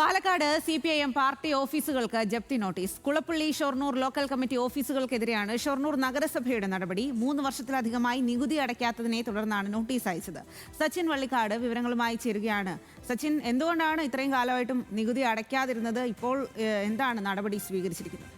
Palakkad CPIM party ഓഫീസുകൾക്ക് ജപ്തി notice. Kulappully Shoranur local committee ഓഫീസുകൾക്കെതിരെയാണ് ഷൊർണൂർ നഗരസഭയുടെ നടപടി. 3 വർഷത്തിലധികമായി നികുതി അടയ്ക്കാത്തതിനെ തുടർന്നാണ് നോട്ടീസ് അയച്ചത്. സച്ചിൻ വള്ളിക്കാട് വിവരങ്ങളുമായി ചേരുകയാണ്. സച്ചിൻ, എന്തുകൊണ്ടാണ് ഇത്രയും കാലമായിട്ടും നികുതി അടയ്ക്കാതിരുന്നത്? ഇപ്പോൾ എന്താണ് നടപടി സ്വീകരിച്ചിരിക്കുന്നത്?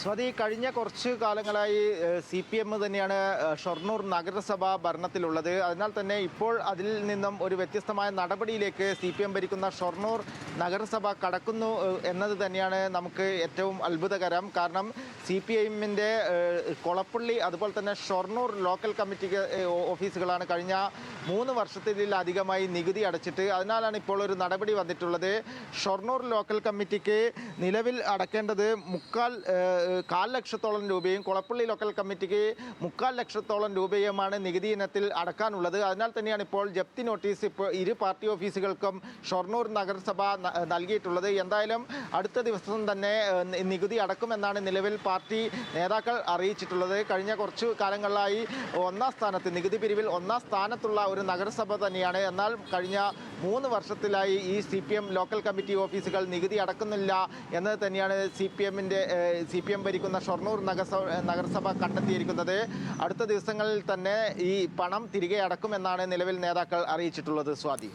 സ്വാതി, കഴിഞ്ഞ കുറച്ച് കാലങ്ങളായി CPM തന്നെയാണ് ഷൊർണൂർ നഗരസഭ ഭരണത്തിലുള്ളത്. അതിനാൽ തന്നെ ഇപ്പോൾ അതിൽ നിന്നും ഒരു വ്യത്യസ്തമായ നടപടിയിലേക്ക് CPM ഭരിക്കുന്ന ഷൊർണൂർ നഗരസഭ കടക്കുന്നു എന്നത് തന്നെയാണ് നമുക്ക് ഏറ്റവും അത്ഭുതകരം. കാരണം CPIMൻ്റെ കൊളപ്പള്ളി അതുപോലെ തന്നെ ഷൊർണൂർ ലോക്കൽ കമ്മിറ്റി ഓഫീസുകളാണ് കഴിഞ്ഞ 3 വർഷത്തിലധികമായി നികുതി അടച്ചിട്ട്. അതിനാലാണ് ഇപ്പോൾ ഒരു നടപടി വന്നിട്ടുള്ളത്. ഷൊർണൂർ ലോക്കൽ കമ്മിറ്റിക്ക് നിലവിൽ അടക്കേണ്ടത് 1.25 ലക്ഷത്തോളം രൂപയും കൊളപ്പള്ളി ലോക്കൽ കമ്മിറ്റിക്ക് 1.25 ലക്ഷത്തോളം രൂപയുമാണ് നികുതി ഇനത്തിൽ അടക്കാനുള്ളത്. അതിനാൽ തന്നെയാണ് ഇപ്പോൾ ജപ്തി നോട്ടീസ് ഇപ്പോൾ ഇരു പാർട്ടി ഓഫീസുകൾക്കും ഷൊർണൂർ നഗരസഭ നൽകിയിട്ടുള്ളത്. എന്തായാലും അടുത്ത ദിവസം തന്നെ നികുതി അടക്കുമെന്നാണ് നിലവിൽ പാർട്ടി നേതാക്കൾ അറിയിച്ചിട്ടുള്ളത്. കഴിഞ്ഞ കുറച്ചു കാലങ്ങളിലായി ഒന്നാം സ്ഥാനത്ത്, നികുതി പിരിവിൽ ഒന്നാം സ്ഥാനത്തുള്ള ഒരു നഗരസഭ തന്നെയാണ്. എന്നാൽ കഴിഞ്ഞ 3 വർഷത്തിലായി ഈ CPM ലോക്കൽ കമ്മിറ്റി ഓഫീസുകൾ നികുതി അടക്കുന്നില്ല എന്നത് തന്നെയാണ് CPM ഭരിക്കുന്ന ഷൊർണൂർ നഗരസഭ കണ്ടെത്തിയിരിക്കുന്നത്. അടുത്ത ദിവസങ്ങളിൽ തന്നെ ഈ പണം തിരികെ അടക്കുമെന്നാണ് നിലവിൽ നേതാക്കൾ അറിയിച്ചിട്ടുള്ളത്. സ്വാതി.